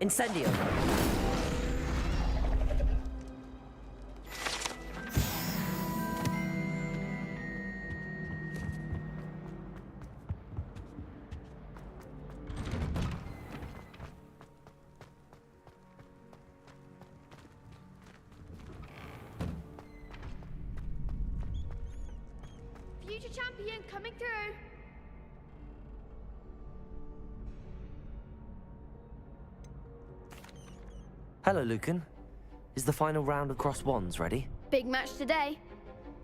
Incendio. Future champion coming through. Hello, Lucan. Is the final round of Cross Wands ready? Big match today.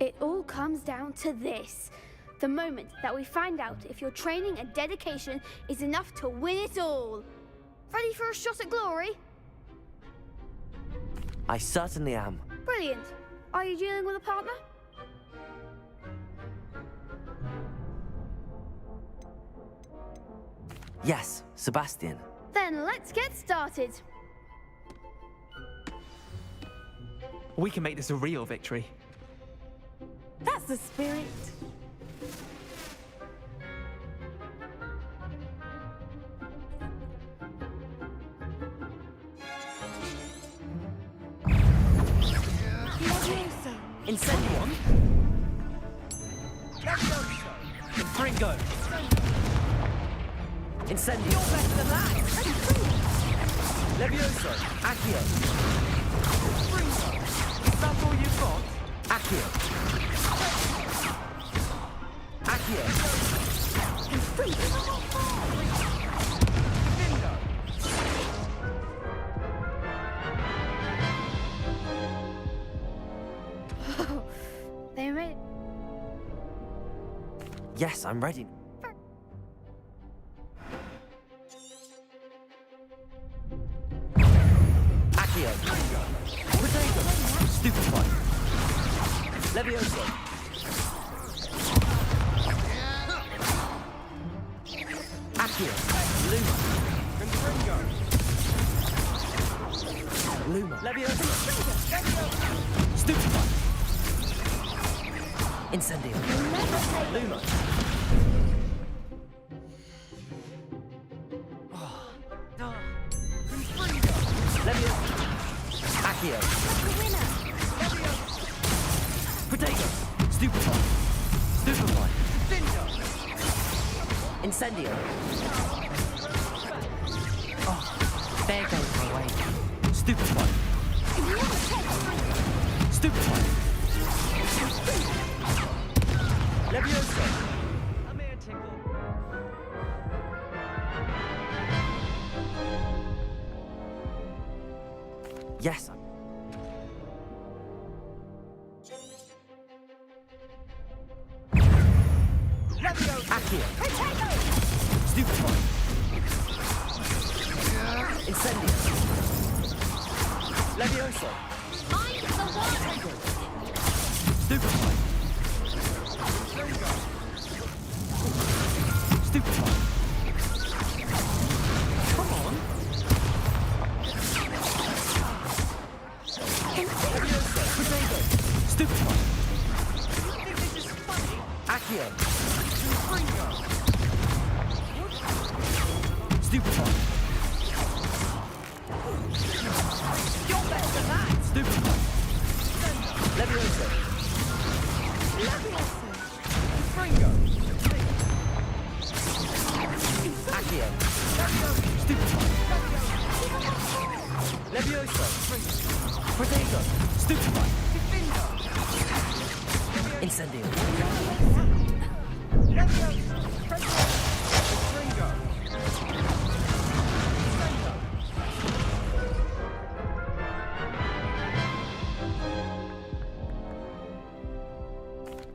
It all comes down to this. The moment that we find out if your training and dedication is enough to win it all. Ready for a shot at glory? I certainly am. Brilliant. Are you dealing with a partner? Yes, Sebastian. Then let's get started. We can make this a real victory. That's the spirit. Incendio. Fringo. Incendio. You're better than that. Levioso. Accio. Is that all you've got? Accio. Accio. They made... Yes, I'm ready. Accio. Potato. Stupefy. Levioso. Accio. Luma. Luma. Levioso. Stupefy. Incendio. Luma. Levioso. Accio. Potato. Stupefy. Stupefy. Incendio. Oh, there goes my way. Stupefy. Stupefy. Levioso. I'm here, Tickle. Yes. Accio. Stupefy. Incendio. Levioso. I'm the one! Stupefy. Stupefy. Come on. Levioso. Potato. Stupefy. You think this is funny? Accio. Fringo. Stupefy. You're better than that. Stupefy. Levioso. Fringo. Accio. Stupefy. Levioso. Potato. Stupefy. Incendio. Fringo.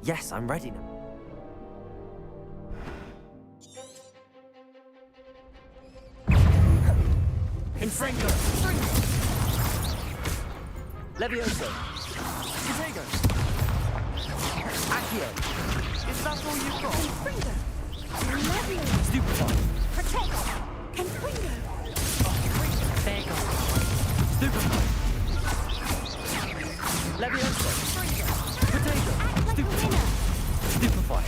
Yes, I'm ready now. Incendio. Levioso. Potato. Accio. Is that all you've got? Stupefy. There you go. Stupefy. Levioso. Potato. Stupefy. Stupefy.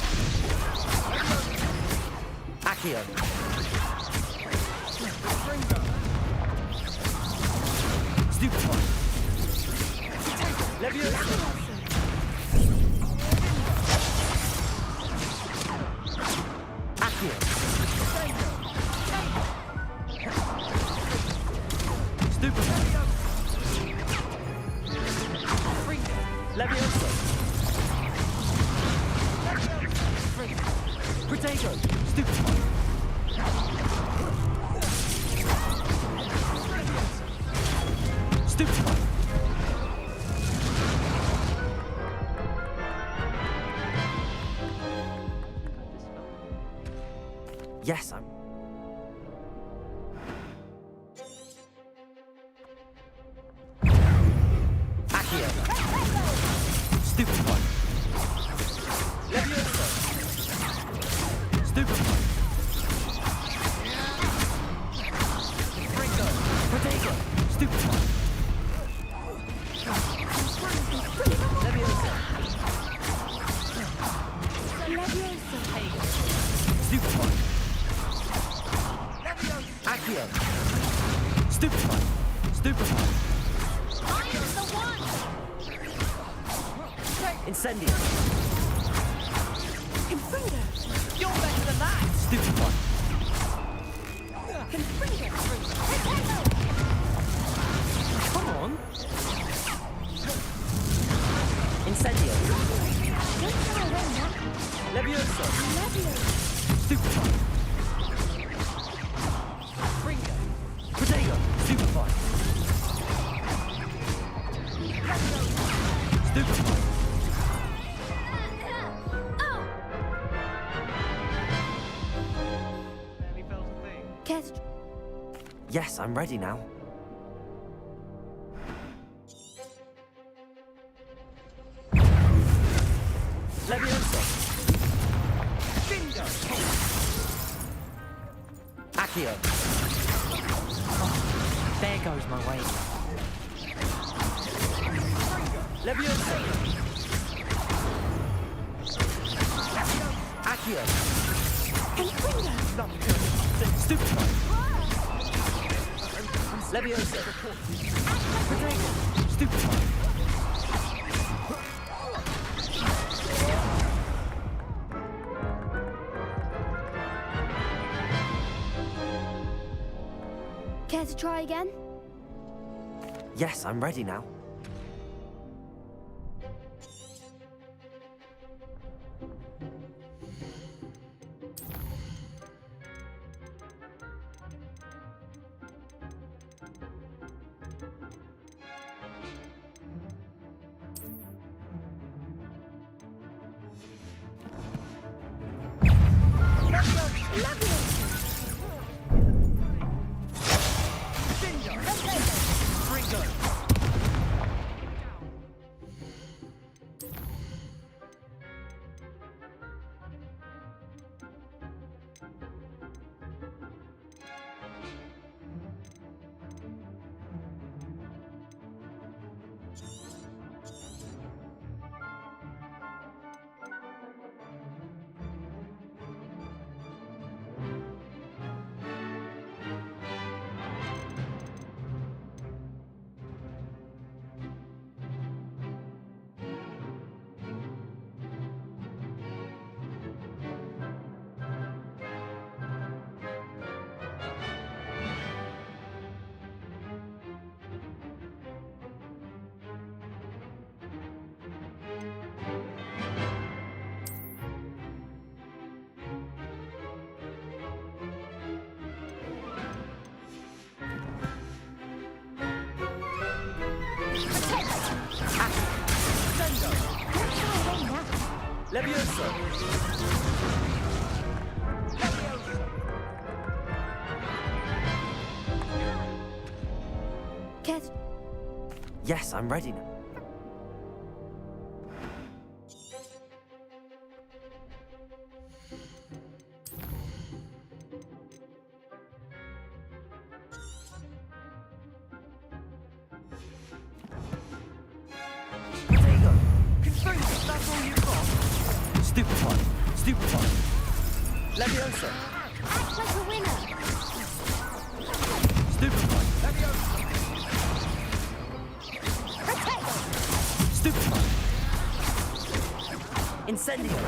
Accio. Leviosa! Accio! Stupefy! Leviosa! Protego! Stupefy! Stupefy! Yes, I'm... Accio! Stupefy! Leviosa! Stupefy! Ringo! Protego! Stupefy! Leviosa! Stupefy! Accio! Stupefy! Stupefy! I am the one! Incendio! Confringo! You're better than that! Stupefy! Confringo! Come on! Incendio! Don't throw away now. Leviosa! Leviosa! Stupefy! Ringo! Protego! Stupefy! Stupefy! Barely felt a thing. Care to... Yes, I'm ready now. Leviosa! Bingo! Accio! There goes my weight. Leviosa! Accio! Confringo! Stupefy! Leviosa! Protego! Stupefy! Care to try again? Yes, I'm ready now. Ringo! Leviosa! Care to... Yes, I'm ready now. Protego! Confringo! That's all you've got? Stupefy! Stupefy! Leviosa! Act like a winner! Stupefy! Protego! Stupefy. Incendio.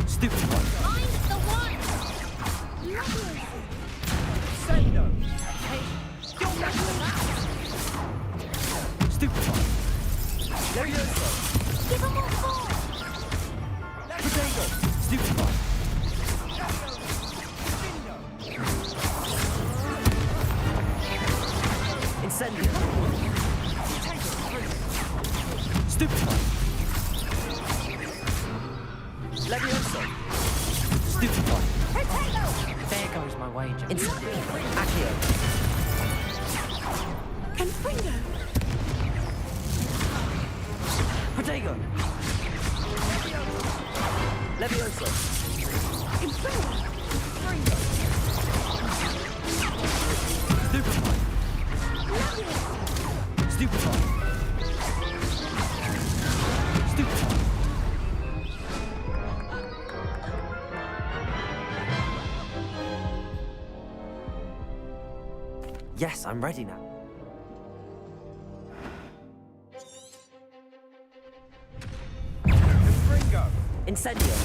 Stupefy. Find the one! Sendo. Hey, you're better than that. Stupefy. Levioso. Give him more force! Potato. Stupefy. Incendio. Stupefy. Levioso. Stupefy. Potato! There goes my wager. Incendio. Accio. Confringo. Potato. Levioso. Confringo. Stupefy. Stupefy. Stupefy. Yes, I'm ready now. Confringo. Incendio.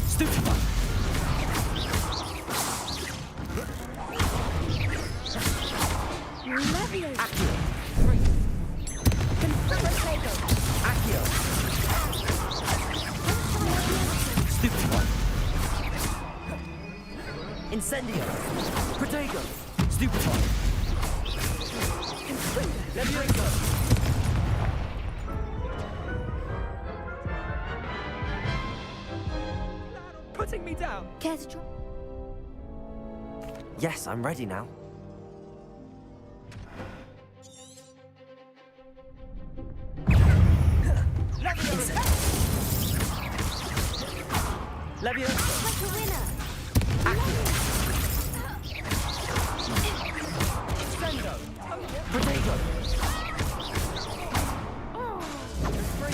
Stupefy. Levioso. Accio. Confringo. Accio. Stupefy. Incendio. Protego. Stupefy. Levioso. Putting me down. Care to try? Yes, I'm ready now. Levioso. Like a winner! Sendo. Protego.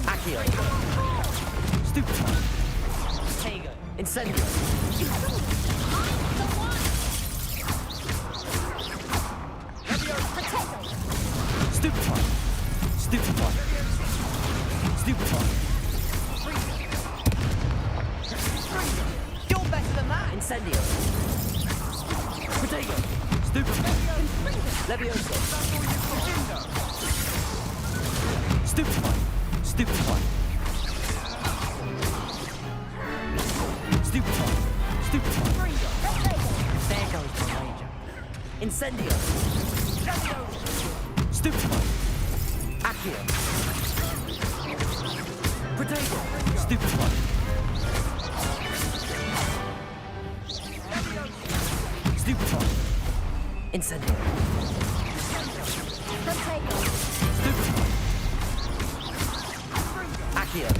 Accio. Stupefy. Tego. Incendio. Stupefy. Stupefy. Stupefy. You're better than that. Incendio. Protego. Stupefy. Levioso. Stupefy. Stupefy. Stupefy. Stupefy. There goes my wager. Incendio. Stupefy. Accio. Protego. Stupefy. Stupefy. Incendio. Potato! Stupefy. Accio.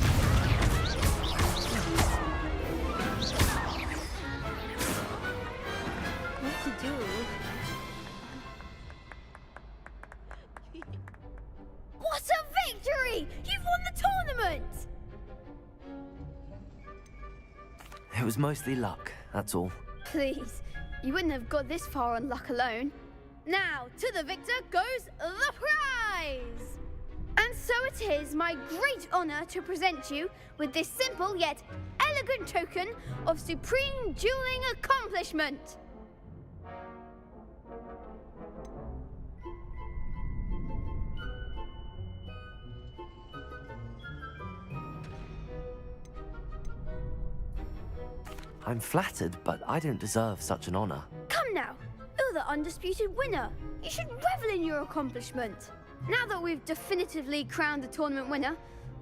What to do? What a victory! You've won the tournament! It was mostly luck, that's all. Please, you wouldn't have got this far on luck alone. Now, to the victor goes the prize! And so it is my great honor to present you with this simple yet elegant token of supreme dueling accomplishment. I'm flattered, but I don't deserve such an honor. Come now, you're the undisputed winner. You should revel in your accomplishment. Now that we've definitively crowned the tournament winner,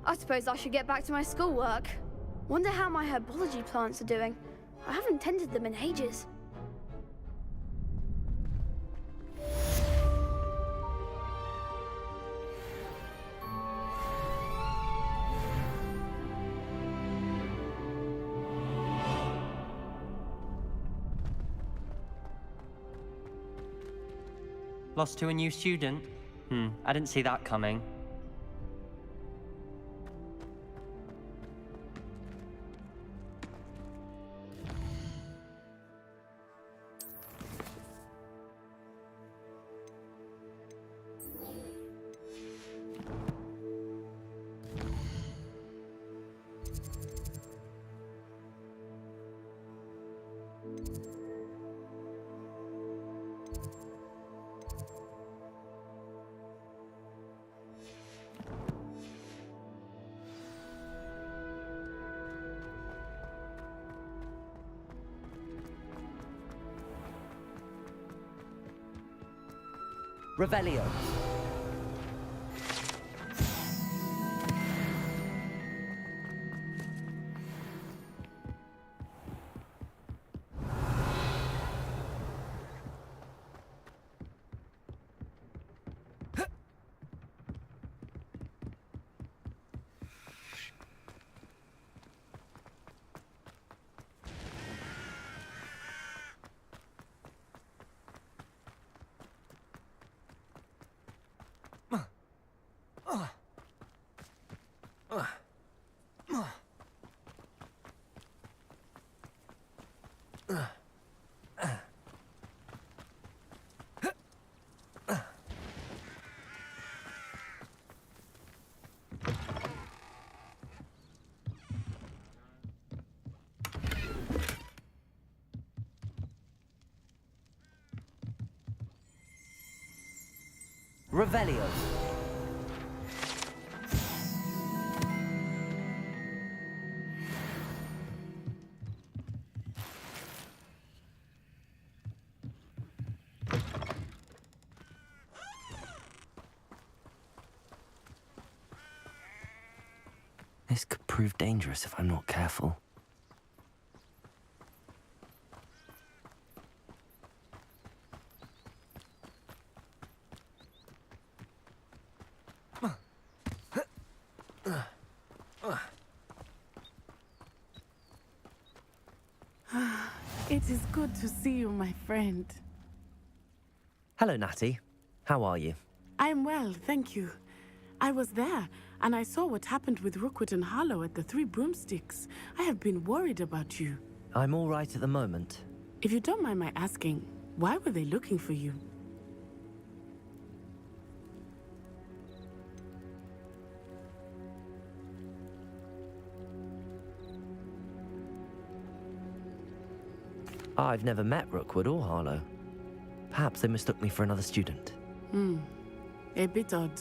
I suppose I should get back to my schoolwork. Wonder how my herbology plants are doing. I haven't tended them in ages. Lost to a new student? I didn't see that coming. Revelio. Revelio. This could prove dangerous if I'm not careful. It is good to see you, my friend. Hello, Natty. How are you? I'm well, thank you. I was there, and I saw what happened with Rookwood and Harlow at the Three Broomsticks. I have been worried about you. I'm all right at the moment. If you don't mind my asking, why were they looking for you? I've never met Rookwood or Harlow. Perhaps they mistook me for another student. A bit odd.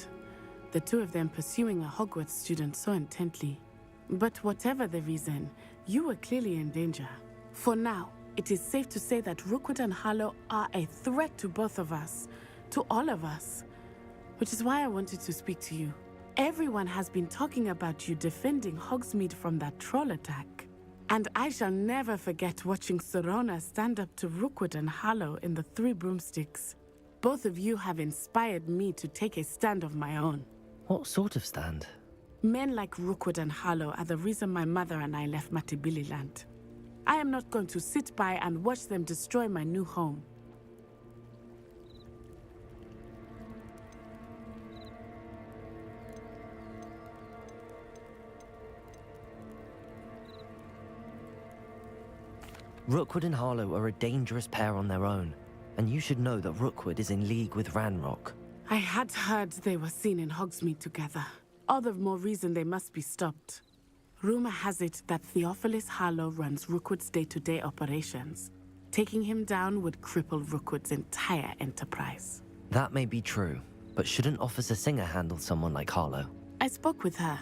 The two of them pursuing a Hogwarts student so intently. But whatever the reason, you were clearly in danger. For now, it is safe to say that Rookwood and Harlow are a threat to both of us, to all of us. Which is why I wanted to speak to you. Everyone has been talking about you defending Hogsmeade from that troll attack. And I shall never forget watching Sorona stand up to Rookwood and Harlow in the Three Broomsticks. Both of you have inspired me to take a stand of my own. What sort of stand? Men like Rookwood and Harlow are the reason my mother and I left Matibili-land. I am not going to sit by and watch them destroy my new home. Rookwood and Harlow are a dangerous pair on their own, and you should know that Rookwood is in league with Ranrock. I had heard they were seen in Hogsmeade together. All the more reason they must be stopped. Rumor has it that Theophilus Harlow runs Rookwood's day-to-day operations. Taking him down would cripple Rookwood's entire enterprise. That may be true, but shouldn't Officer Singer handle someone like Harlow? I spoke with her.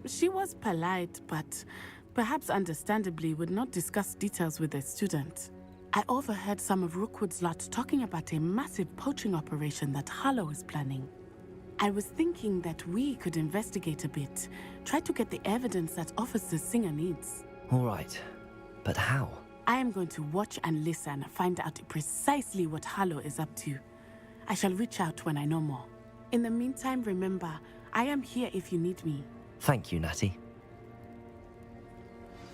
She was polite, but perhaps understandably would not discuss details with a student. I overheard some of Rookwood's lot talking about a massive poaching operation that Harlow is planning. I was thinking that we could investigate a bit, try to get the evidence that Officer Singer needs. All right, but how? I am going to watch and listen, find out precisely what Harlow is up to. I shall reach out when I know more. In the meantime, remember, I am here if you need me. Thank you, Natty.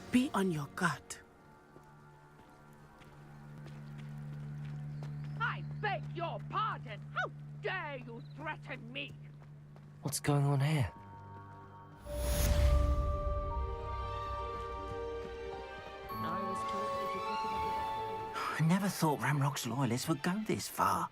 Be on your guard. I beg your pardon. How dare you threaten me? What's going on here? I never thought Ranrock's loyalists would go this far.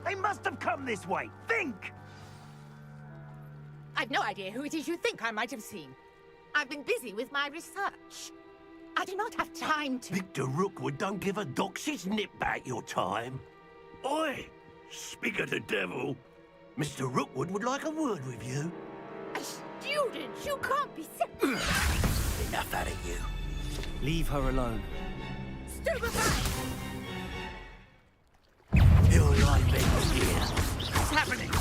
They must have come this way. Think! I've no idea who it is you think I might have seen. I've been busy with my research. I do not have time to... Victor Rookwood don't give a doxy's nip back your time. Oi! Speak of the devil. Mr. Rookwood would like a word with you. A student? You can't be serious. Enough out of you. Leave her alone. Stupefy! Your life ends here. What's happening?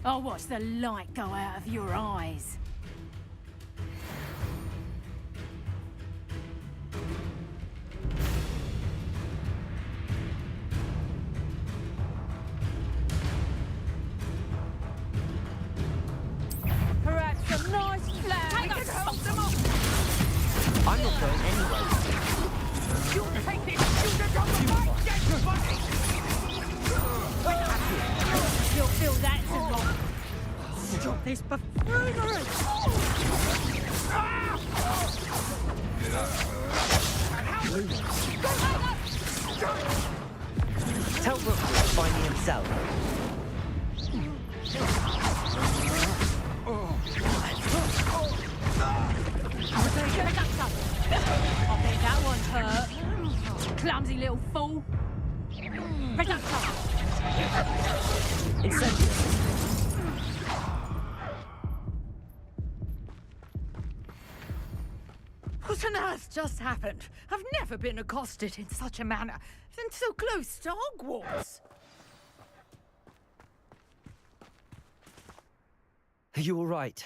I'll watch the light go out of your eyes. Perhaps a nice flag. We can hold them off! I'm not going anywhere. You take this student on the right, dead body! You'll feel that's a lot. Stop this buffoonery! Tell Rookwood to find me himself. I bet that one's hurt. Clumsy little fool. Incendiary. What on earth just happened? I've never been accosted in such a manner, and so close to Hogwarts. Are you all right?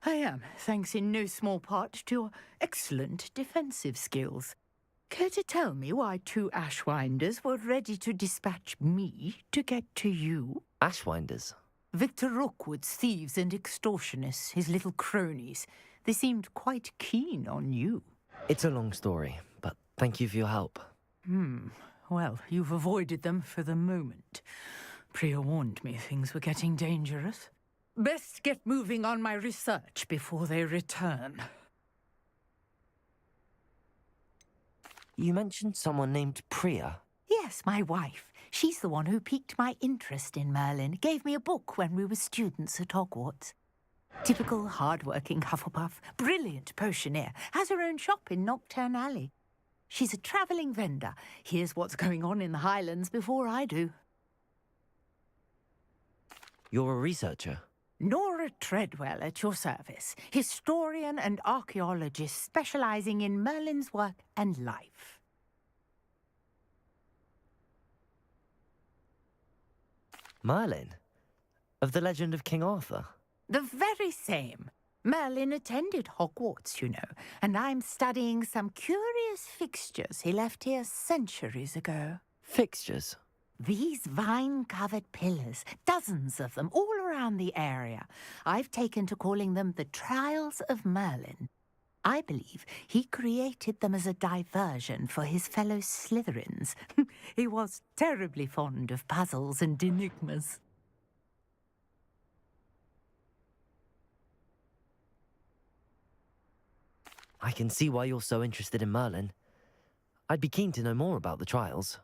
I am, thanks in no small part to your excellent defensive skills. Care to tell me why two Ashwinders were ready to dispatch me to get to you? Ashwinders? Victor Rookwood's thieves and extortionists, his little cronies. They seemed quite keen on you. It's a long story, but thank you for your help. Well, you've avoided them for the moment. Priya warned me things were getting dangerous. Best get moving on my research before they return. You mentioned someone named Priya. Yes, my wife. She's the one who piqued my interest in Merlin. Gave me a book when we were students at Hogwarts. Typical hard-working Hufflepuff, brilliant potioneer, has her own shop in Knockturn Alley. She's a travelling vendor. Hears what's going on in the Highlands before I do. You're a researcher? Nora Treadwell at your service, historian and archaeologist specialising in Merlin's work and life. Merlin? Of the legend of King Arthur? The very same. Merlin attended Hogwarts, you know, and I'm studying some curious fixtures he left here centuries ago. Fixtures? These vine-covered pillars, dozens of them, all around the area. I've taken to calling them the Trials of Merlin. I believe he created them as a diversion for his fellow Slytherins. He was terribly fond of puzzles and enigmas. I can see why you're so interested in Merlin. I'd be keen to know more about the trials.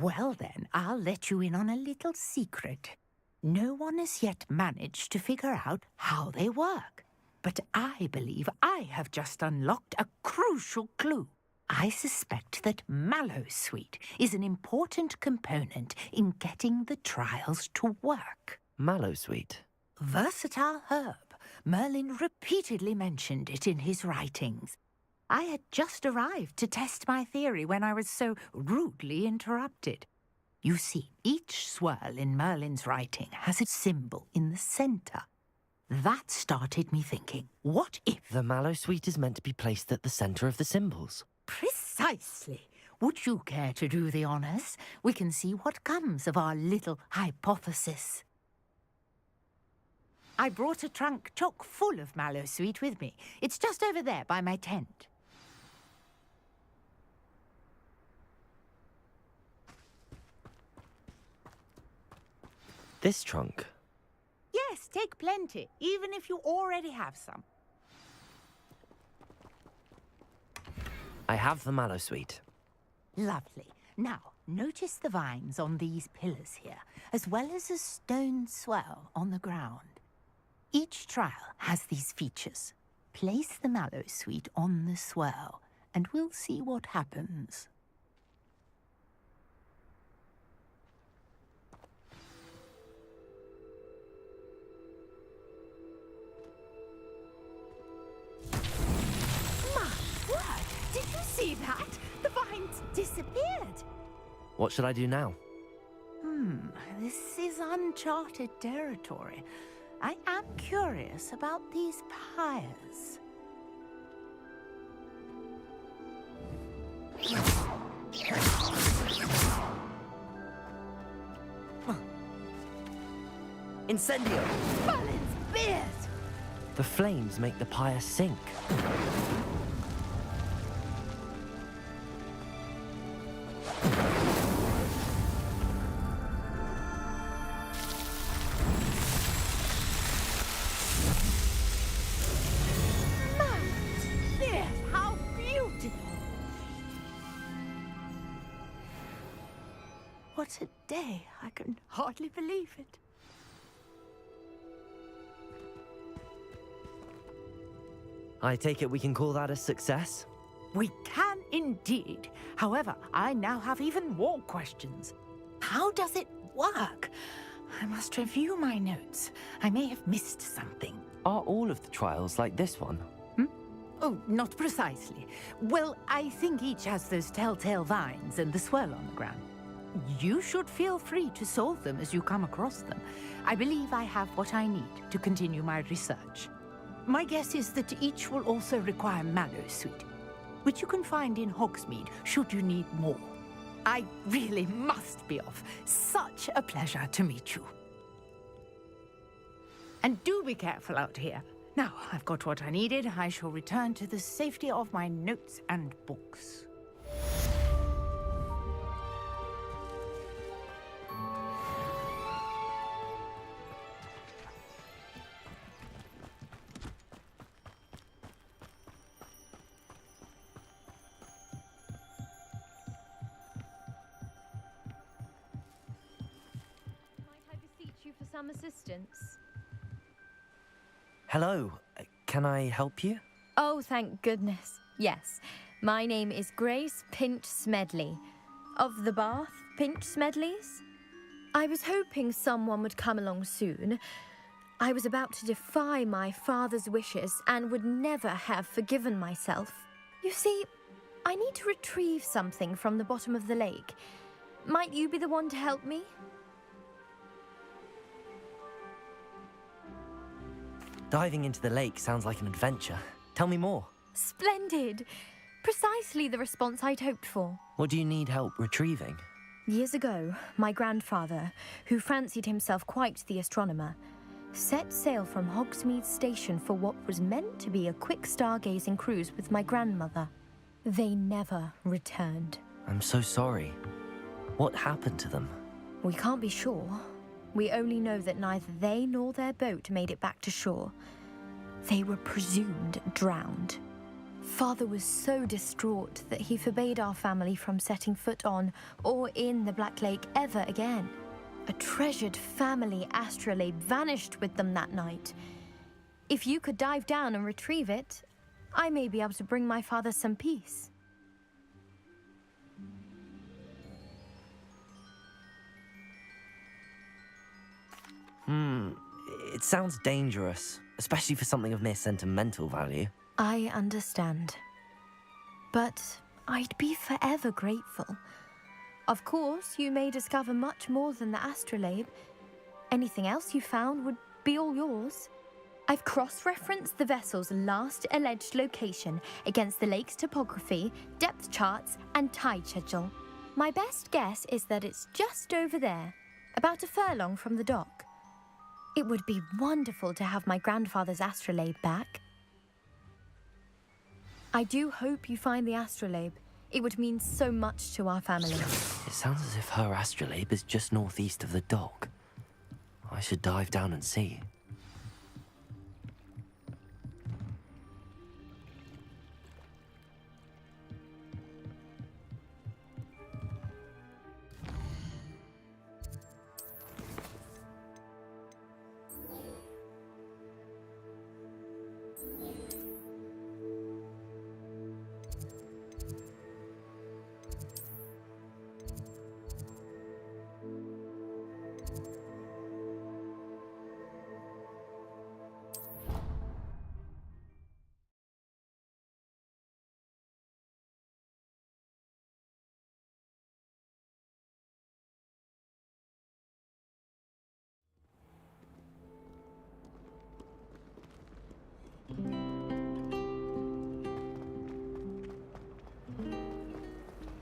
Well then, I'll let you in on a little secret. No one has yet managed to figure out how they work. But I believe I have just unlocked a crucial clue. I suspect that Mallowsweet is an important component in getting the trials to work. Mallowsweet? Versatile herb. Merlin repeatedly mentioned it in his writings. I had just arrived to test my theory when I was so rudely interrupted. You see, each swirl in Merlin's writing has a symbol in the centre. That started me thinking, what if... The Mallowsweet is meant to be placed at the centre of the symbols. Precisely. Would you care to do the honours? We can see what comes of our little hypothesis. I brought a trunk chock full of Mallowsweet with me. It's just over there by my tent. This trunk? Yes, take plenty, even if you already have some. I have the mallow sweet. Lovely. Now, notice the vines on these pillars here, as well as a stone swell on the ground. Each trial has these features. Place the mallow sweet on the swell, and we'll see what happens. Did you see that? The vines disappeared. What should I do now? This is uncharted territory. I am curious about these pyres. Incendio! Balin's beard! The flames make the pyre sink. How beautiful! What a day! I can hardly believe it. I take it we can call that a success? We can indeed. However, I now have even more questions. How does it work? I must review my notes. I may have missed something. Are all of the trials like this one? Oh, not precisely. Well, I think each has those telltale vines and the swirl on the ground. You should feel free to solve them as you come across them. I believe I have what I need to continue my research. My guess is that each will also require mallow sweet, which you can find in Hogsmeade should you need more. I really must be off. Such a pleasure to meet you. And do be careful out here. Now, I've got what I needed. I shall return to the safety of my notes and books. Might I beseech you for some assistance? Hello, can I help you? Oh, thank goodness. Yes, my name is Grace Pinch Smedley, of the Bath Pinch Smedleys. I was hoping someone would come along soon. I was about to defy my father's wishes and would never have forgiven myself. You see, I need to retrieve something from the bottom of the lake. Might you be the one to help me? Diving into the lake sounds like an adventure. Tell me more. Splendid! Precisely the response I'd hoped for. What do you need help retrieving? Years ago, my grandfather, who fancied himself quite the astronomer, set sail from Hogsmeade Station for what was meant to be a quick stargazing cruise with my grandmother. They never returned. I'm so sorry. What happened to them? We can't be sure. We only know that neither they nor their boat made it back to shore. They were presumed drowned. Father was so distraught that he forbade our family from setting foot on or in the Black Lake ever again. A treasured family astrolabe vanished with them that night. If you could dive down and retrieve it, I may be able to bring my father some peace. It sounds dangerous, especially for something of mere sentimental value. I understand. But I'd be forever grateful. Of course, you may discover much more than the astrolabe. Anything else you found would be all yours. I've cross-referenced the vessel's last alleged location against the lake's topography, depth charts, and tide schedule. My best guess is that it's just over there, about a furlong from the dock. It would be wonderful to have my grandfather's astrolabe back. I do hope you find the astrolabe. It would mean so much to our family. It sounds as if her astrolabe is just northeast of the dock. I should dive down and see.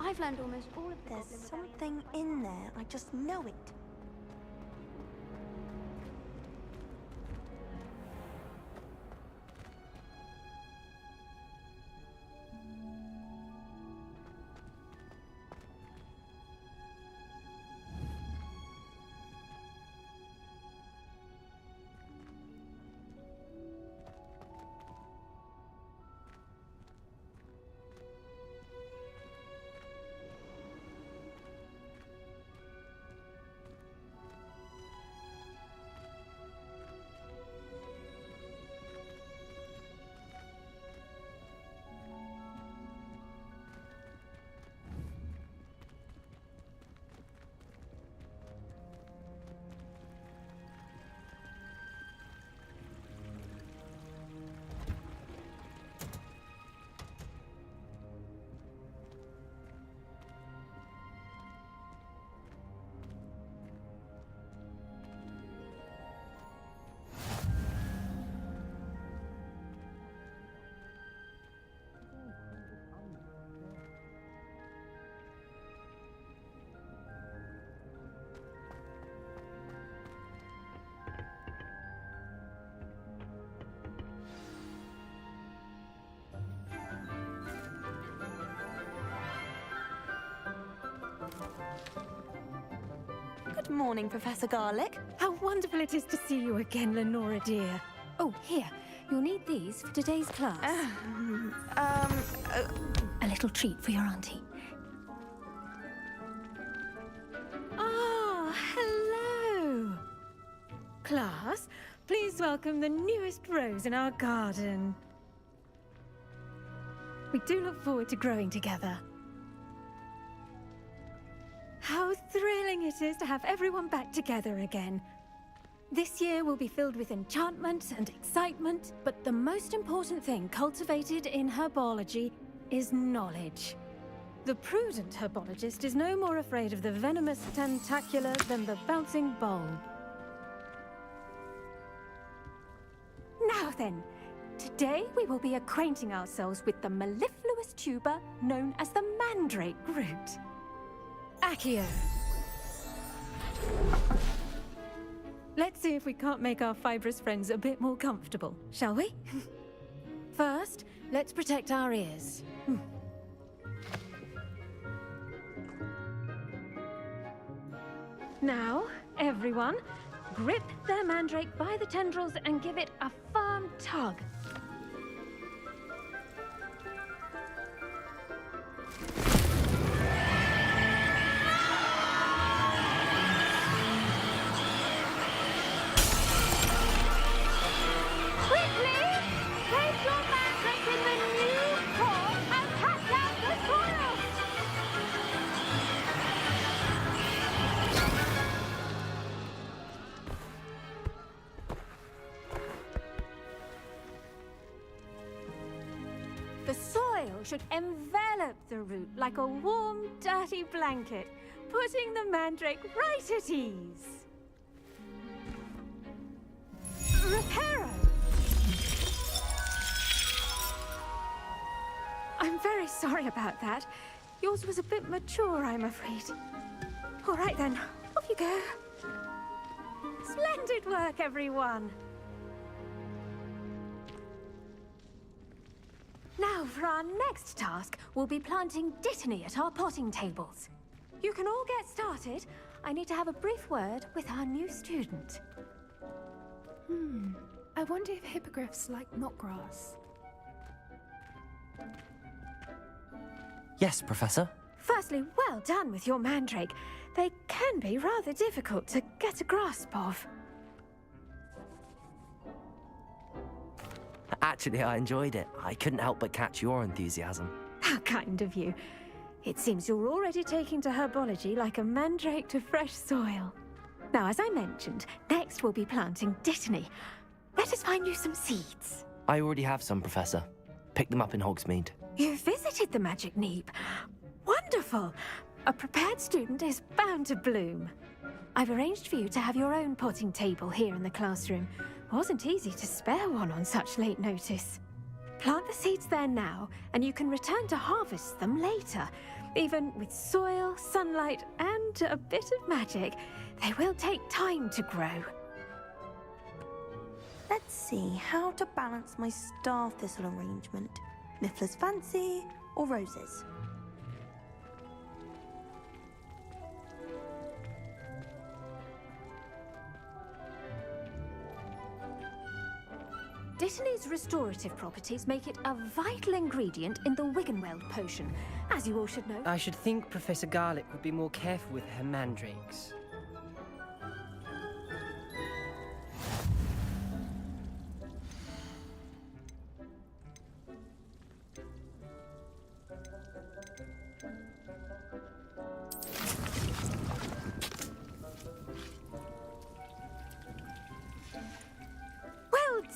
I've learned almost all of the There's goblin something in there. I just know it. Good morning, Professor Garlick. How wonderful it is to see you again, Lenora dear. Oh, here. You'll need these for today's class. A little treat for your auntie. Ah, hello. Class, please welcome the newest rose in our garden. We do look forward to growing together. How thrilling it is to have everyone back together again. This year will be filled with enchantment and excitement, but the most important thing cultivated in herbology is knowledge. The prudent herbologist is no more afraid of the venomous tentacular than the bouncing bulb. Now then, today we will be acquainting ourselves with the mellifluous tuber known as the mandrake root. Accio. Let's see if we can't make our fibrous friends a bit more comfortable, shall we? First, let's protect our ears. Now, everyone, grip their mandrake by the tendrils and give it a firm tug. The soil should envelop the root like a warm, dirty blanket, putting the mandrake right at ease. Reparo! I'm very sorry about that. Yours was a bit mature, I'm afraid. All right then, off you go. Splendid work, everyone. Now, for our next task, we'll be planting dittany at our potting tables. You can all get started. I need to have a brief word with our new student. I wonder if hippogriffs like knotgrass. Yes, Professor. Firstly, well done with your mandrake. They can be rather difficult to get a grasp of. Actually, I enjoyed it. I couldn't help but catch your enthusiasm. How kind of you. It seems you're already taking to herbology like a mandrake to fresh soil. Now, as I mentioned, next we'll be planting dittany. Let us find you some seeds. I already have some, Professor. Pick them up in Hogsmeade. You visited the Magic Neep. Wonderful! A prepared student is bound to bloom. I've arranged for you to have your own potting table here in the classroom. Wasn't easy to spare one on such late notice. Plant the seeds there now, and you can return to harvest them later. Even with soil, sunlight, and a bit of magic, they will take time to grow. Let's see how to balance my star thistle arrangement. Miffler's Fancy or roses? Dittany's restorative properties make it a vital ingredient in the Wiggenweld potion, as you all should know. I should think Professor Garlick would be more careful with her mandrakes.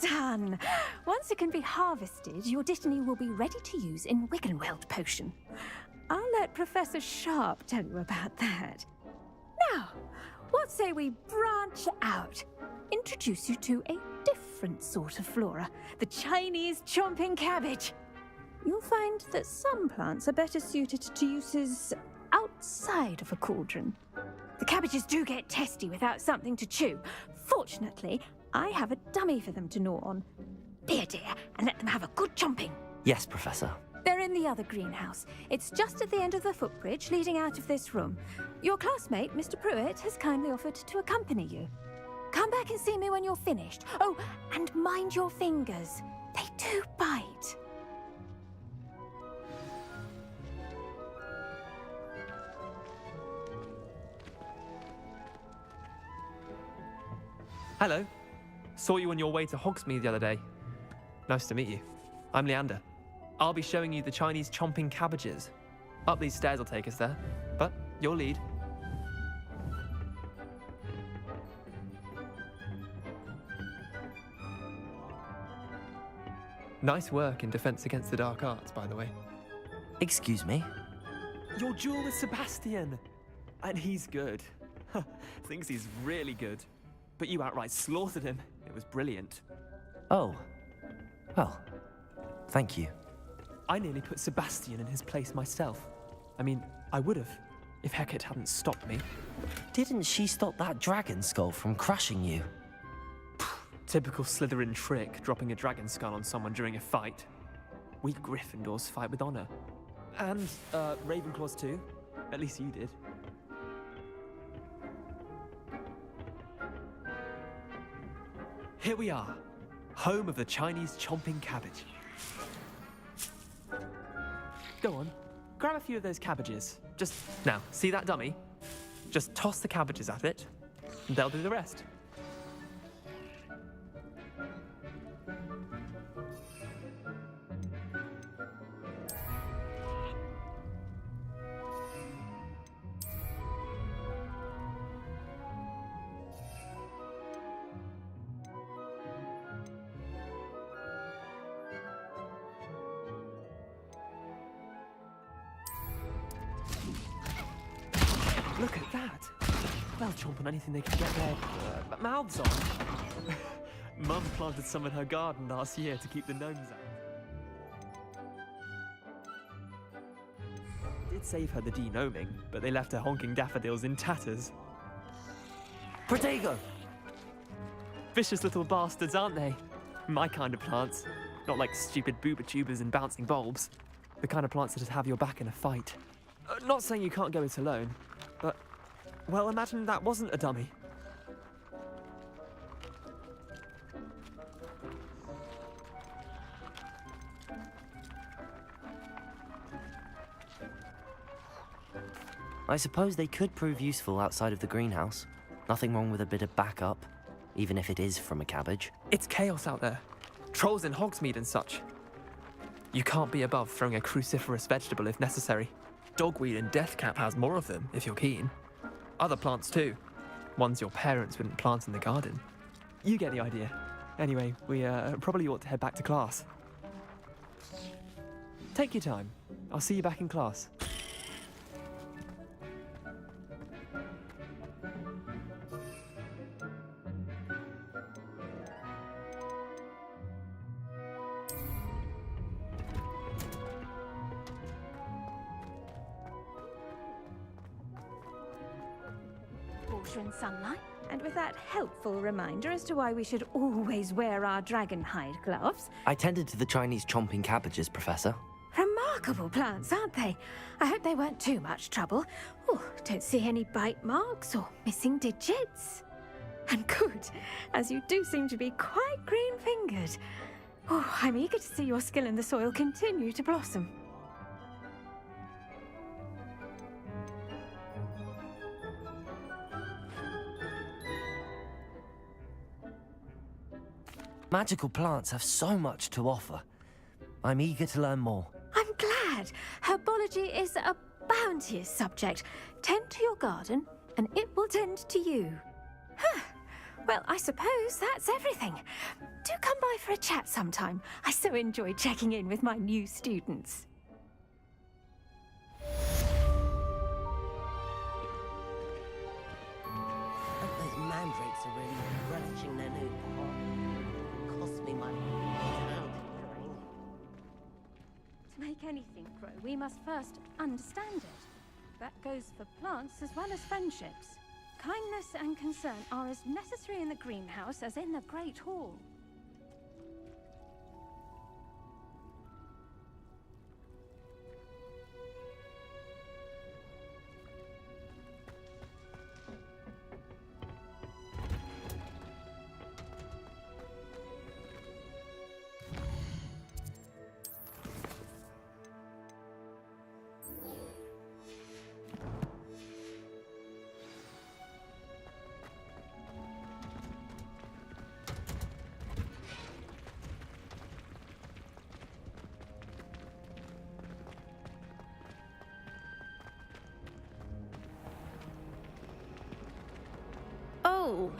Done! Once it can be harvested, your dittany will be ready to use in Wiggenweld potion. I'll let Professor Sharp tell you about that. Now, what say we branch out? Introduce you to a different sort of flora, the Chinese chomping cabbage. You'll find that some plants are better suited to uses outside of a cauldron. The cabbages do get testy without something to chew. Fortunately, I have a dummy for them to gnaw on. Be a dear and let them have a good chomping. Yes, Professor. They're in the other greenhouse. It's just at the end of the footbridge leading out of this room. Your classmate, Mr. Pruitt, has kindly offered to accompany you. Come back and see me when you're finished. Oh, and mind your fingers. They do bite. Hello. Saw you on your way to Hogsmeade the other day. Nice to meet you. I'm Leander. I'll be showing you the Chinese chomping cabbages. Up these stairs will take us there, but your lead. Nice work in Defense Against the Dark Arts, by the way. Excuse me? Your duel with Sebastian! And he's good. Thinks he's really good. But you outright slaughtered him. It was brilliant. Oh. Well, thank you. I nearly put Sebastian in his place myself. I mean, I would have, if Hecate hadn't stopped me. Didn't she stop that dragon skull from crushing you? Typical Slytherin trick, dropping a dragon skull on someone during a fight. We Gryffindors fight with honor. And, Ravenclaws too. At least you did. Here we are, home of the Chinese chomping cabbage. Go on, grab a few of those cabbages. Now, see that dummy? Just toss the cabbages at it, and they'll do the rest. Look at that! They'll chomp on anything they can get their mouths on. Mum planted some in her garden last year to keep the gnomes out. Did save her the de-gnoming, but they left her honking daffodils in tatters. Protego! Vicious little bastards, aren't they? My kind of plants. Not like stupid booba tubers and bouncing bulbs. The kind of plants that just have your back in a fight. Not saying you can't go it alone, but Well, imagine that wasn't a dummy. I suppose they could prove useful outside of the greenhouse. Nothing wrong with a bit of backup, even if it is from a cabbage. It's chaos out there. Trolls in Hogsmeade and such. You can't be above throwing a cruciferous vegetable if necessary. Dogweed and deathcap has more of them, if you're keen. Other plants too. Ones your parents wouldn't plant in the garden. You get the idea. Anyway, we probably ought to head back to class. Take your time. I'll see you back in class. Water and sunlight, and with that helpful reminder as to why we should always wear our dragon hide gloves. I tended to the Chinese chomping cabbages, Professor. Remarkable plants, aren't they? I hope they weren't too much trouble. Oh, don't see any bite marks or missing digits. And good, as you do seem to be quite green-fingered. Oh, I'm eager to see your skill in the soil continue to blossom. Magical plants have so much to offer. I'm eager to learn more. I'm glad. Herbology is a bounteous subject. Tend to your garden, and it will tend to you. Huh. Well, I suppose that's everything. Do come by for a chat sometime. I so enjoy checking in with my new students. Those mandrakes are really relishing their new pot. Cost me money. To make anything grow, we must first understand it. That goes for plants as well as friendships. Kindness and concern are as necessary in the greenhouse as in the Great Hall. Oh,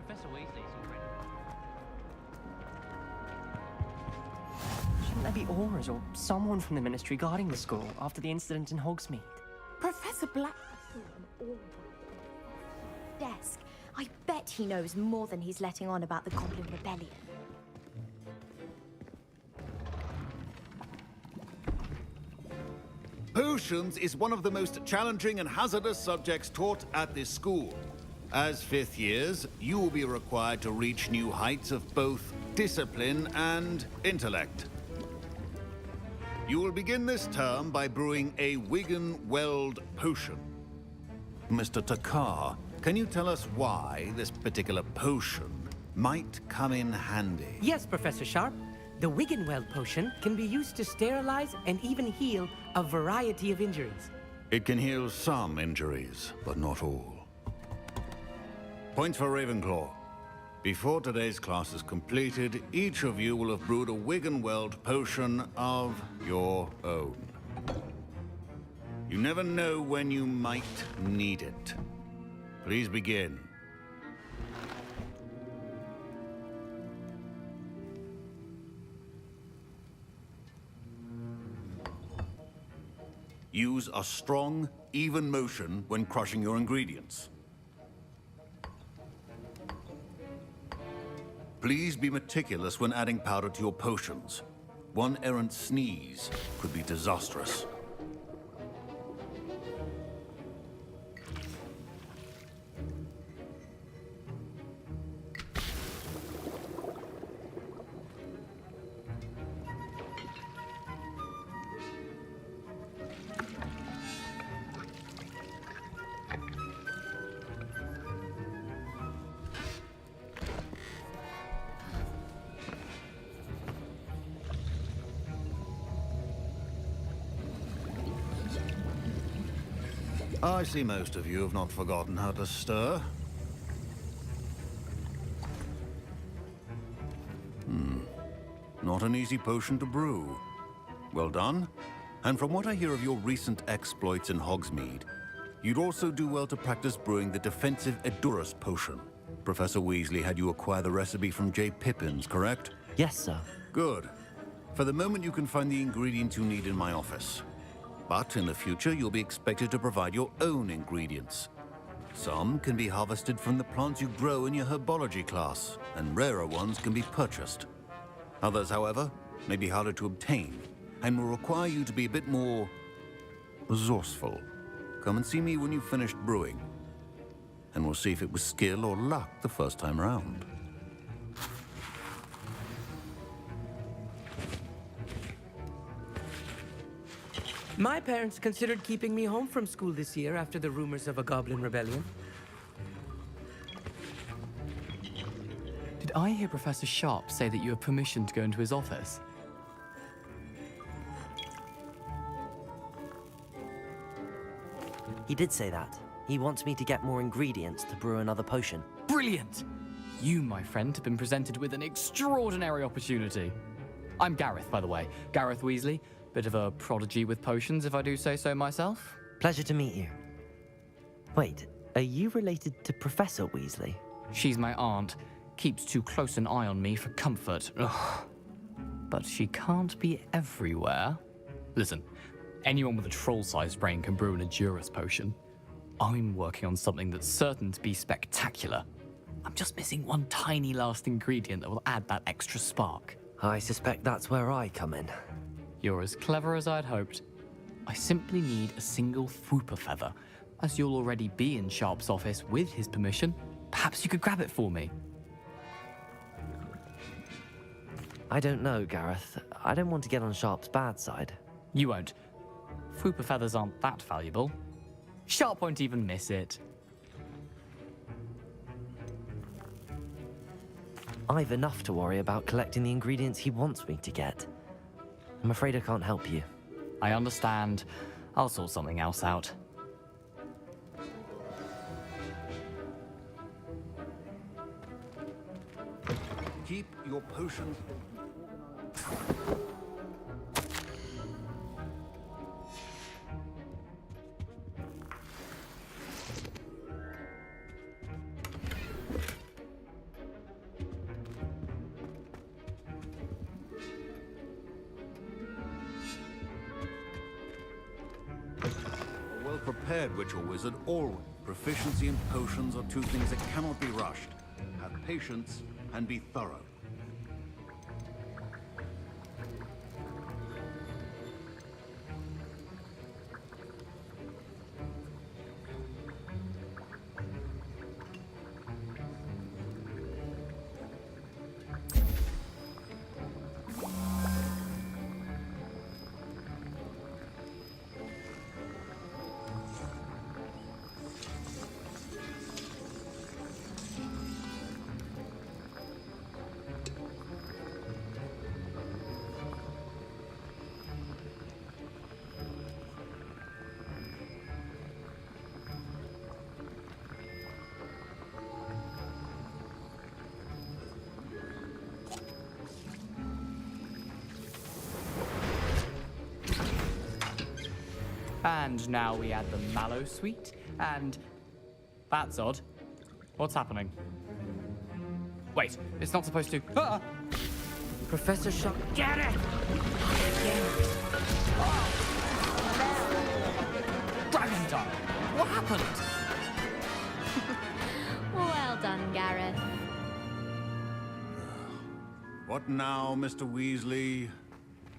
Professor Weasley's already. Shouldn't there be Auras or someone from the Ministry guarding the school after the incident in Hogsmeade? Professor Black... Desk. I bet he knows more than he's letting on about the Goblin Rebellion. Potions is one of the most challenging and hazardous subjects taught at this school. As fifth years, you will be required to reach new heights of both discipline and intellect. You will begin this term by brewing a Wigan-Weld potion. Mr. Takar, can you tell us why this particular potion might come in handy? Yes, Professor Sharp. The Wigan-Weld potion can be used to sterilize and even heal a variety of injuries. It can heal some injuries, but not all. Points for Ravenclaw. Before today's class is completed, each of you will have brewed a Wigan-Weld potion of your own. You never know when you might need it. Please begin. Use a strong, even motion when crushing your ingredients. Please be meticulous when adding powder to your potions. One errant sneeze could be disastrous. I see most of you have not forgotten how to stir. Not an easy potion to brew. Well done. And from what I hear of your recent exploits in Hogsmeade, you'd also do well to practice brewing the defensive Edurus potion. Professor Weasley had you acquire the recipe from J. Pippins, correct? Yes, sir. Good. For the moment, you can find the ingredients you need in my office. But in the future, you'll be expected to provide your own ingredients. Some can be harvested from the plants you grow in your herbology class, and rarer ones can be purchased. Others, however, may be harder to obtain, and will require you to be a bit more resourceful. Come and see me when you've finished brewing, and we'll see if it was skill or luck the first time round. My parents considered keeping me home from school this year after the rumors of a goblin rebellion. Did I hear Professor Sharp say that you have permission to go into his office? He did say that. He wants me to get more ingredients to brew another potion. Brilliant! You, my friend, have been presented with an extraordinary opportunity. I'm Gareth, by the way. Gareth Weasley. Bit of a prodigy with potions, if I do say so myself. Pleasure to meet you. Wait, are you related to Professor Weasley? She's my aunt. Keeps too close an eye on me for comfort. Ugh. But she can't be everywhere. Listen, anyone with a troll-sized brain can brew an Edurus potion. I'm working on something that's certain to be spectacular. I'm just missing one tiny last ingredient that will add that extra spark. I suspect that's where I come in. You're as clever as I'd hoped. I simply need a single Fwooper feather. As you'll already be in Sharp's office with his permission, perhaps you could grab it for me. I don't know, Gareth. I don't want to get on Sharp's bad side. You won't. Fwooper feathers aren't that valuable. Sharp won't even miss it. I've enough to worry about collecting the ingredients he wants me to get. I'm afraid I can't help you. I understand. I'll sort something else out. Keep your potions. Prepared witch or wizard always. Proficiency in potions are two things that cannot be rushed. Have patience and be thorough. And now we add the mallow sweet, and... That's odd. What's happening? Wait, it's not supposed to... Ah! Professor Sharp... Get it! Dragon Dog! What happened? Well done, Gareth. What now, Mr. Weasley?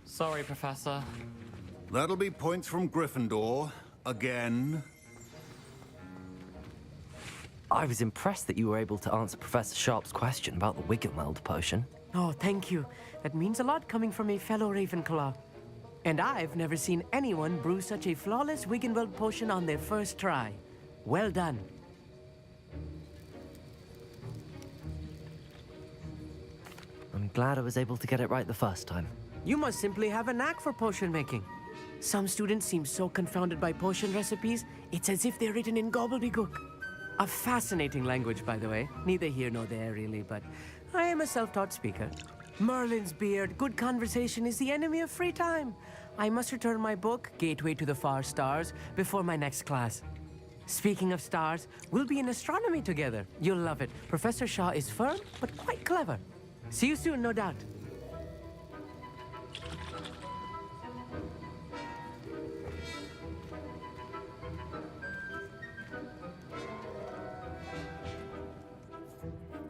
Sorry, Professor. That'll be points from Gryffindor. Again. I was impressed that you were able to answer Professor Sharp's question about the Wiggenweld potion. Oh, thank you. That means a lot coming from a fellow Ravenclaw. And I've never seen anyone brew such a flawless Wiggenweld potion on their first try. Well done. I'm glad I was able to get it right the first time. You must simply have a knack for potion making. Some students seem so confounded by potion recipes, it's as if they're written in gobbledygook. A fascinating language, by the way. Neither here nor there, really, but I am a self-taught speaker. Merlin's beard, good conversation is the enemy of free time. I must return my book, Gateway to the Far Stars, before my next class. Speaking of stars, we'll be in astronomy together. You'll love it. Professor Shaw is firm, but quite clever. See you soon, no doubt.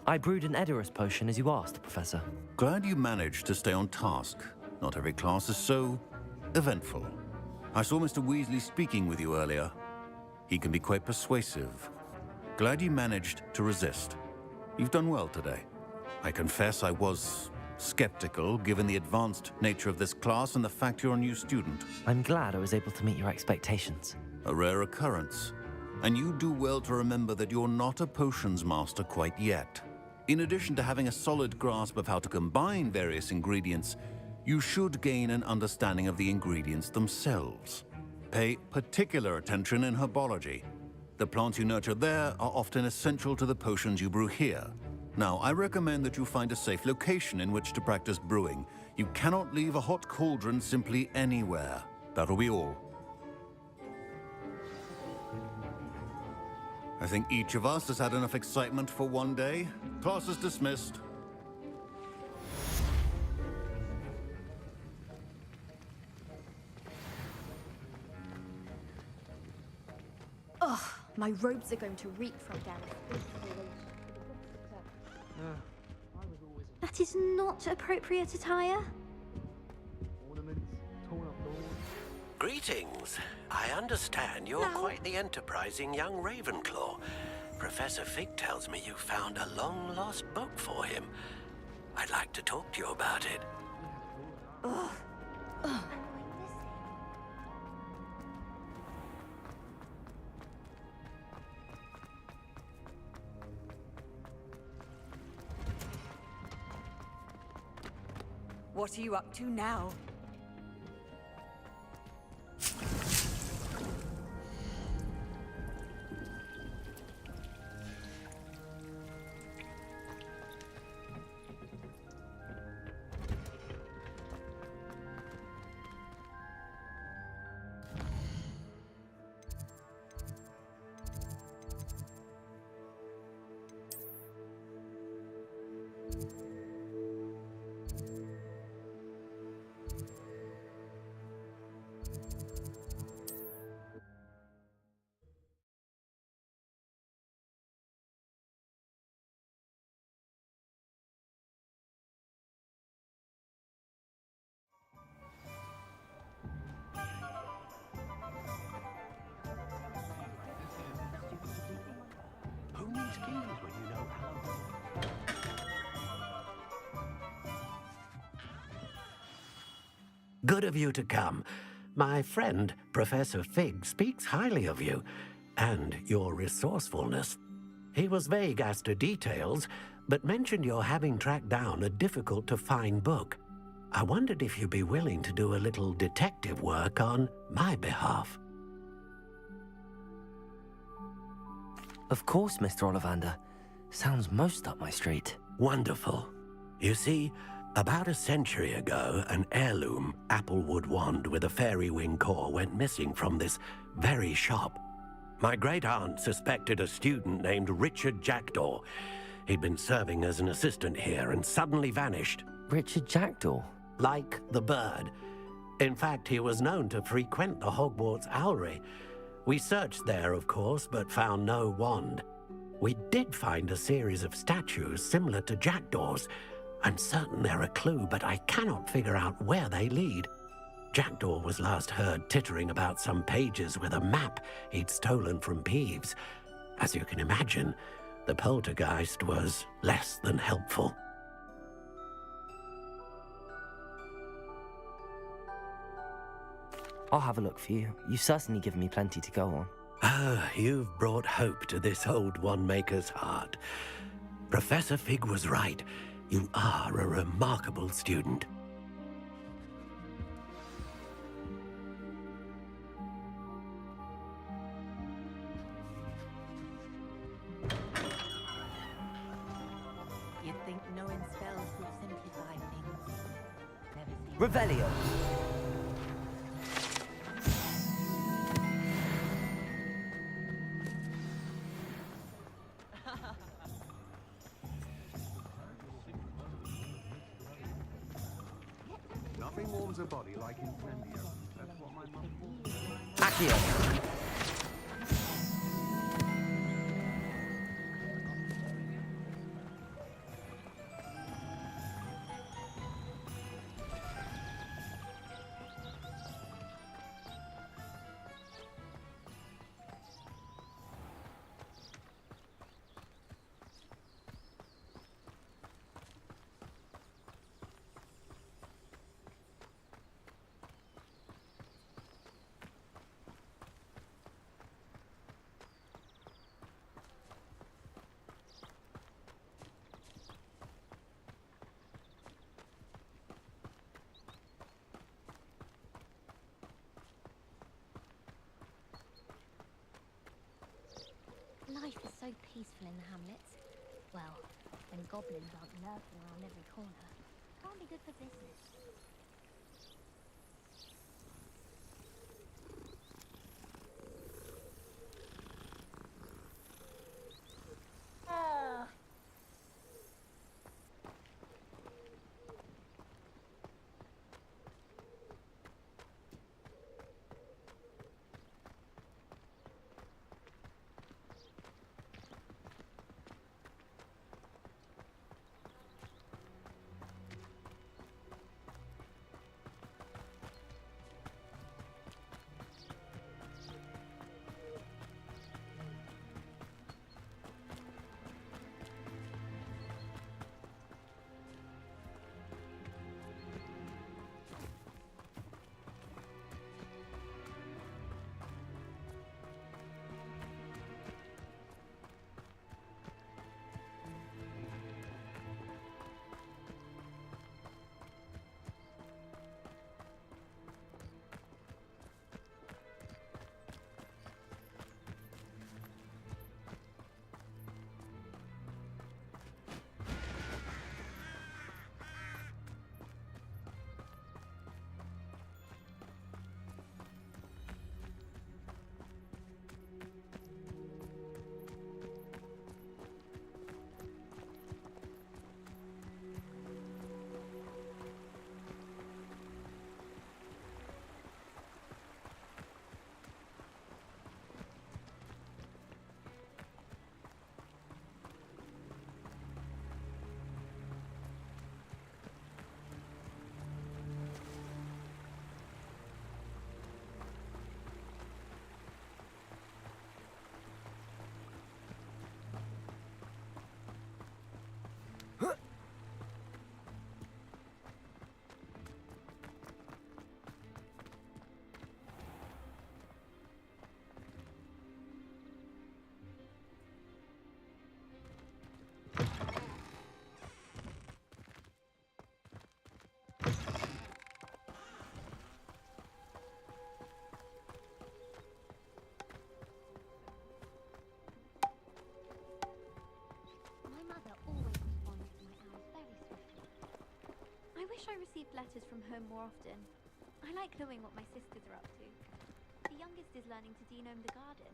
I brewed an Edorus potion as you asked, Professor. Glad you managed to stay on task. Not every class is so eventful. I saw Mr. Weasley speaking with you earlier. He can be quite persuasive. Glad you managed to resist. You've done well today. I confess I was skeptical, given the advanced nature of this class and the fact you're a new student. I'm glad I was able to meet your expectations. A rare occurrence. And you do well to remember that you're not a potions master quite yet. In addition to having a solid grasp of how to combine various ingredients, you should gain an understanding of the ingredients themselves. Pay particular attention in herbology. The plants you nurture there are often essential to the potions you brew here. Now, I recommend that you find a safe location in which to practice brewing. You cannot leave a hot cauldron simply anywhere. That'll be all. I think each of us has had enough excitement for one day. Class is dismissed. Ugh, my robes are going to reek from Gareth. That is not appropriate attire. Greetings. I understand you're quite the enterprising young Ravenclaw. Professor Fig tells me you found a long-lost book for him. I'd like to talk to you about it. Ugh. Ugh. What are you up to now? Who needs keys when you know how? Good of you to come. My friend, Professor Fig, speaks highly of you and your resourcefulness. He was vague as to details, but mentioned your having tracked down a difficult-to-find book. I wondered if you'd be willing to do a little detective work on my behalf. Of course, Mr. Ollivander. Sounds most up my street. Wonderful. You see, about a century ago, an heirloom applewood wand with a fairy wing core went missing from this very shop. My great-aunt suspected a student named Richard Jackdaw. He'd been serving as an assistant here and suddenly vanished. Richard Jackdaw? Like the bird. In fact, he was known to frequent the Hogwarts Owlery. We searched there, of course, but found no wand. We did find a series of statues similar to Jackdaw's. I'm certain they're a clue, but I cannot figure out where they lead. Jackdaw was last heard tittering about some pages with a map he'd stolen from Peeves. As you can imagine, the poltergeist was less than helpful. I'll have a look for you. You've certainly given me plenty to go on. Ah, you've brought hope to this old one-maker's heart. Professor Fig was right. You are a remarkable student. Revelio. Nothing warms a body like incendio. That's what my mum... Accio. Life is so peaceful in the hamlets. Well, when goblins aren't lurking around every corner, can't be good for business. I wish I received letters from home more often. I like knowing what my sisters are up to. The youngest is learning to denome the garden.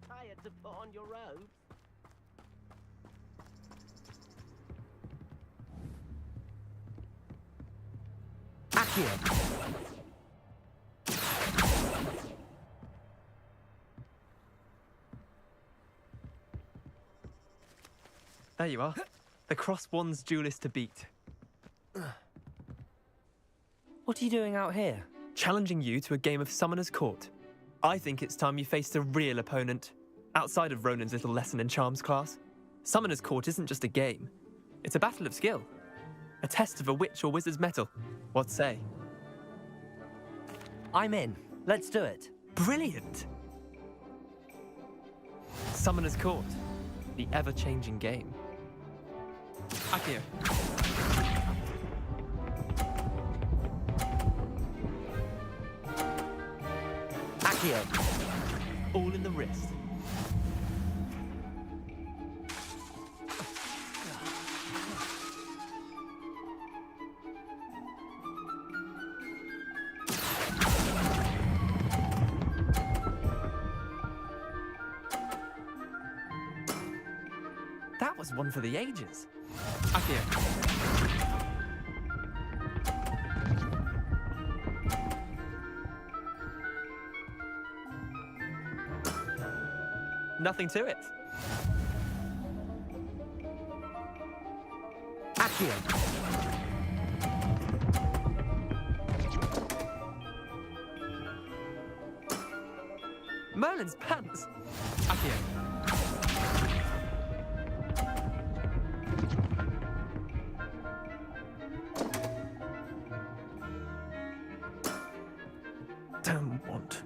Tired to put on your robes? Accio. There you are. The Cross Wands duelist to beat. What are you doing out here? Challenging you to a game of Summoner's Court. I think it's time you faced a real opponent. Outside of Ronan's little lesson in charms class. Summoner's Court isn't just a game. It's a battle of skill. A test of a witch or wizard's mettle. What say? I'm in. Let's do it. Brilliant! Summoner's Court. The ever-changing game. Accio. Accio. All in the wrist. That was one for the ages. Accio. Nothing to it. Accio. Merlin's pants. Accio. Don't want.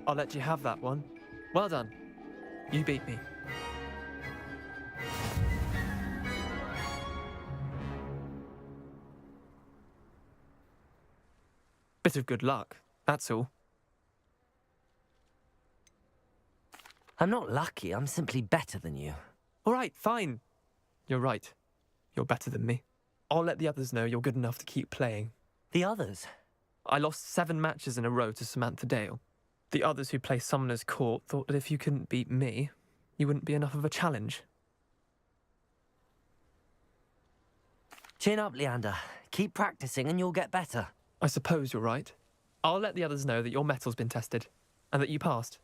I'll let you have that one. Well done. You beat me. Bit of good luck, that's all. I'm not lucky, I'm simply better than you. All right, fine. You're right. You're better than me. I'll let the others know you're good enough to keep playing. The others? I lost 7 matches in a row to Samantha Dale. The others who play Summoner's Court thought that if you couldn't beat me, you wouldn't be enough of a challenge. Chin up, Leander. Keep practicing and you'll get better. I suppose you're right. I'll let the others know that your metal's been tested, and that you passed.